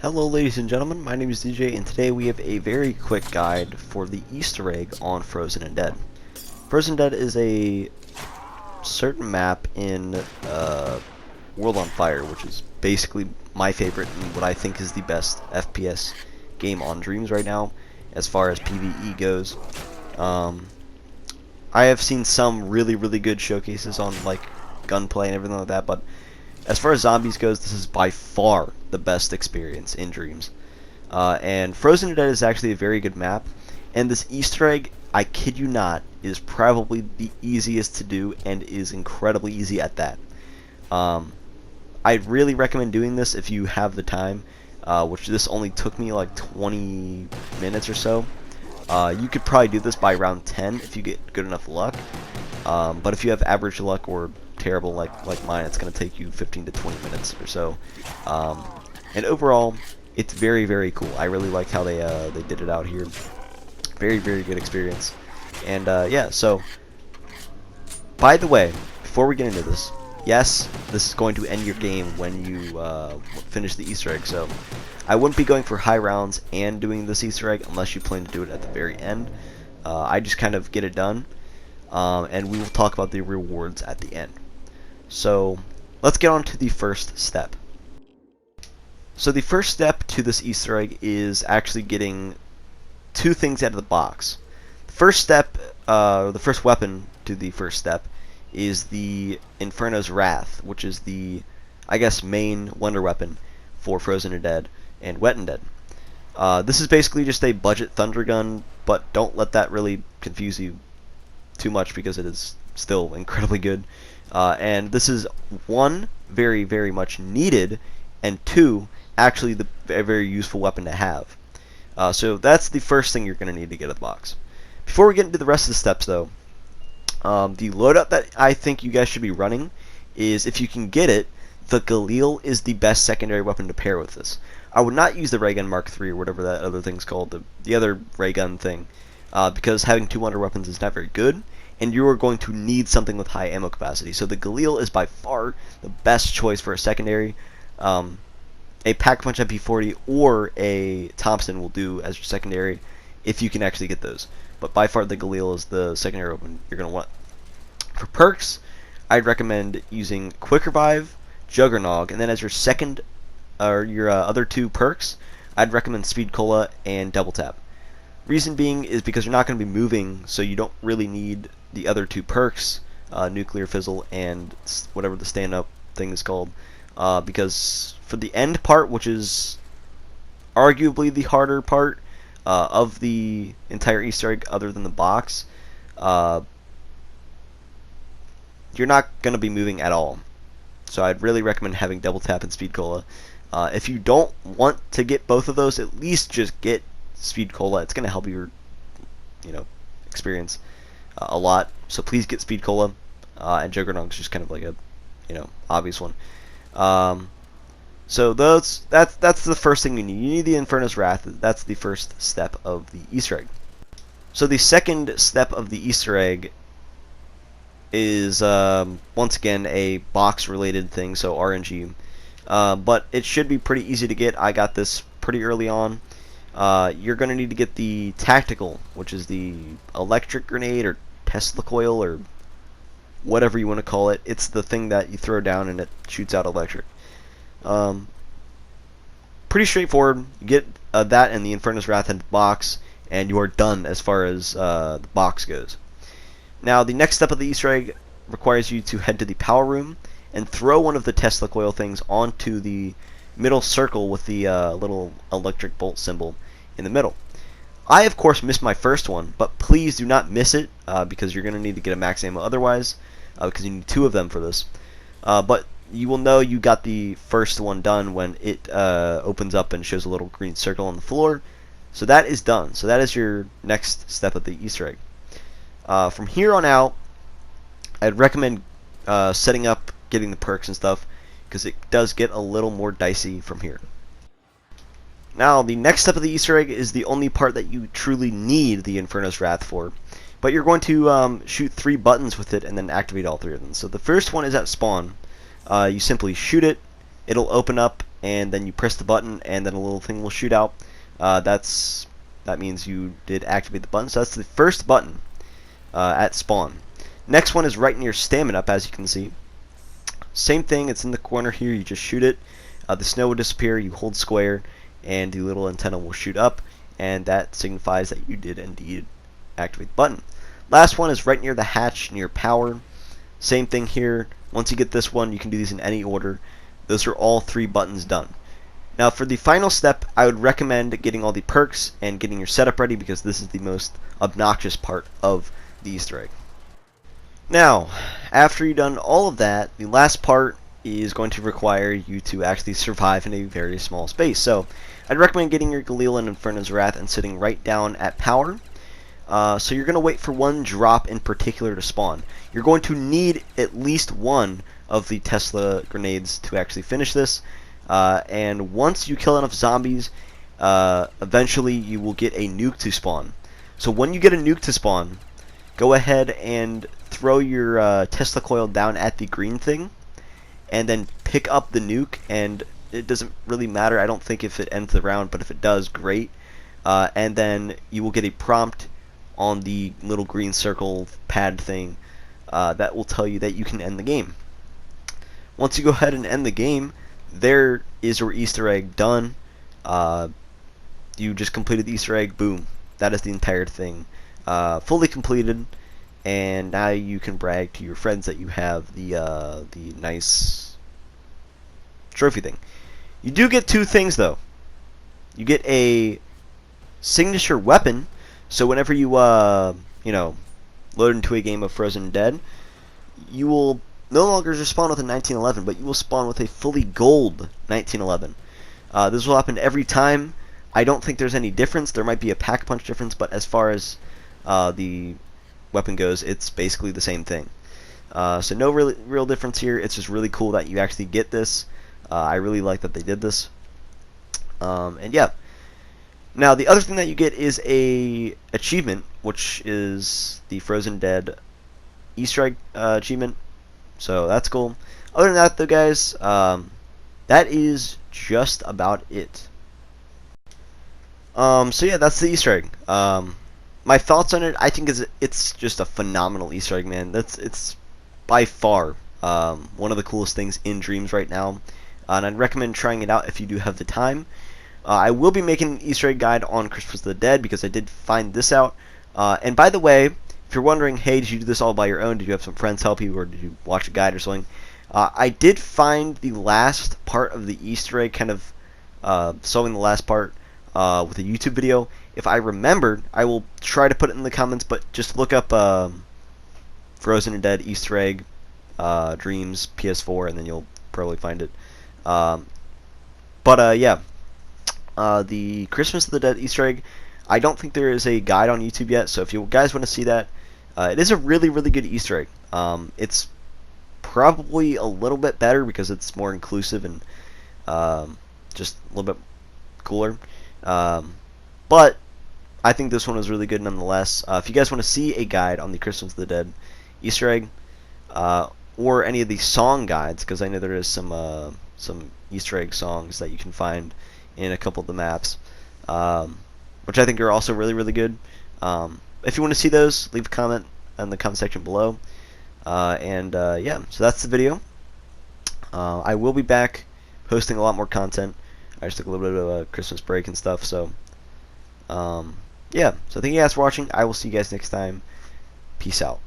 Hello ladies and gentlemen, my name is DJ and today we have a very quick guide for the Easter egg on Frozen and Dead. Frozen Dead is a certain map in World on Fire, which is basically my favorite and what I think is the best FPS game on Dreams right now as far as PvE goes. I have seen some really good showcases on like gunplay and everything like that, but as far as zombies goes, this is by far the best experience in Dreams. And Frozen to Dead is actually a very good map, and this Easter egg, I kid you not, is probably the easiest to do and is incredibly easy at that. I'd really recommend doing this if you have the time, which this only took me like 20 minutes or so. You could probably do this by round 10 if you get good enough luck, but if you have average luck or terrible like mine, it's going to take you 15 to 20 minutes or so. And overall, it's very cool. I really liked how they did it out here. Very good experience. And yeah, so by the way, before we get into this, yes, this is going to end your game when you finish the Easter egg. So I wouldn't be going for high rounds and doing this Easter egg unless you plan to do it at the very end. I just kind of get it done, and we will talk about the rewards at the end. So let's get on to the first step. So the first step to this Easter egg is actually getting two things out of the box. The first step, the first weapon to the first step, is the Inferno's Wrath, which is the, I guess, main wonder weapon for Frozen and Dead and Wet and Dead. This is basically just a budget thunder gun, but don't let that really confuse you too much because it is still incredibly good. And this is one, very much needed, and two, actually a very useful weapon to have. So that's the first thing you're going to need to get out of the box. Before we get into the rest of the steps though, the loadout that I think you guys should be running is, if you can get it, the Galil is the best secondary weapon to pair with this. I would not use the Ray Gun Mark III or whatever that other thing's called, the other ray gun thing, because having two wonder weapons is not very good, and you are going to need something with high ammo capacity. So the Galil is by far the best choice for a secondary. A Pack-a-Punch MP40 or a Thompson will do as your secondary if you can actually get those. But by far the Galil is the secondary weapon you're going to want. For perks, I'd recommend using Quick Revive, Juggernog, and then as your second or your other two perks, I'd recommend Speed Cola and Double Tap. Reason being is because you're not going to be moving, so you don't really need the other two perks, Nuclear Fizzle and whatever the stand-up thing is called, because for the end part, which is arguably the harder part of the entire Easter egg other than the box, you're not going to be moving at all. So I'd really recommend having Double Tap and Speed Cola. If you don't want to get both of those, at least just get Speed Cola. It's going to help your experience a lot. So please get Speed Cola, and Juggernog's just kind of like a obvious one. So that's the first thing you need. You need the Inferno's Wrath. That's the first step of the Easter egg. So the second step of the Easter egg is once again a box related thing, so RNG. But it should be pretty easy to get. I got this pretty early on. You're going to need to get the Tactical, which is the electric grenade or Tesla coil or whatever you want to call it. It's the thing that you throw down and it shoots out electric. Pretty straightforward. You get that and the Inferno's Wrath in the box, and you are done as far as the box goes. Now, the next step of the Easter egg requires you to head to the power room and throw one of the Tesla coil things onto the middle circle with the little electric bolt symbol in the middle. I, of course, missed my first one, but please do not miss it, because you're going to need to get a max ammo otherwise, because you need two of them for this. But you will know you got the first one done when it opens up and shows a little green circle on the floor. So that is done. So that is your next step of the Easter egg. From here on out, I'd recommend setting up getting the perks and stuff, because it does get a little more dicey from here. Now, the next step of the Easter egg is the only part that you truly need the Inferno's Wrath for, but you're going to shoot 3 buttons with it and then activate all 3 of them. So the first one is at spawn. You simply shoot it, it'll open up and then you press the button, and then a little thing will shoot out. That means you did activate the button. So that's the first button at spawn. Next one is right near stamina up, as you can see. Same thing, it's in the corner here. You just shoot it. The snow will disappear. You hold square, and the little antenna will shoot up, and that signifies that you did indeed activate the button. Last one is right near the hatch near power. Same thing here. Once you get this one, you can do these in any order. Those are all 3 buttons done. Now for the final step, I would recommend getting all the perks and getting your setup ready, because this is the most obnoxious part of the Easter egg. Now, after you've done all of that, the last part is going to require you to actually survive in a very small space. So I'd recommend getting your Galil and Inferno's Wrath and sitting right down at power. So you're going to wait for one drop in particular to spawn. You're going to need at least one of the Tesla grenades to actually finish this. And once you kill enough zombies, eventually you will get a nuke to spawn. So when you get a nuke to spawn, go ahead and throw your Tesla coil down at the green thing, and then pick up the nuke. And it doesn't really matter, I don't think, if it ends the round, but if it does, great. And then you will get a prompt on the little green circle pad thing that will tell you that you can end the game. Once you go ahead and end the game, there is your Easter egg done. You just completed the Easter egg, boom. That is the entire thing fully completed, and now you can brag to your friends that you have the nice trophy thing. You do get 2 things though. You get a signature weapon, so whenever you load into a game of Frozen Dead, you will no longer just spawn with a 1911, but you will spawn with a fully gold 1911. This will happen every time. I don't think there's any difference. There might be a pack-punch difference, but as far as the weapon goes, it's basically the same thing. So no real difference here. It's just really cool that you actually get this. I really like that they did this. And yeah. Now the other thing that you get is a achievement, which is the Frozen Dead Easter egg achievement. So that's cool. Other than that, though, guys, that is just about it. So yeah, that's the Easter egg. My thoughts on it, I think it's just a phenomenal Easter egg, man. It's by far one of the coolest things in Dreams right now, and I'd recommend trying it out if you do have the time. I will be making an Easter egg guide on Christmas of the Dead, because I did find this out. And by the way, if you're wondering, hey, did you do this all by your own? Did you have some friends help you, or did you watch a guide or something? I did find the last part of the Easter egg, kind of solving the last part with a YouTube video. If I remembered, I will try to put it in the comments, but just look up Frozen and Dead Easter egg Dreams PS4, and then you'll probably find it. Yeah. The Christmas of the Dead Easter egg, I don't think there is a guide on YouTube yet, so if you guys want to see that, it is a really, really good Easter egg. It's probably a little bit better because it's more inclusive and just a little bit cooler. But I think this one was really good nonetheless. If you guys want to see a guide on the Christmas of the Dead Easter egg, or any of the song guides, because I know there is some Easter egg songs that you can find in a couple of the maps, which I think are also really, really good. If you want to see those, leave a comment in the comment section below. Yeah, so that's the video. I will be back posting a lot more content. I just took a little bit of a Christmas break and stuff, so yeah. So thank you guys for watching. I will see you guys next time. Peace out.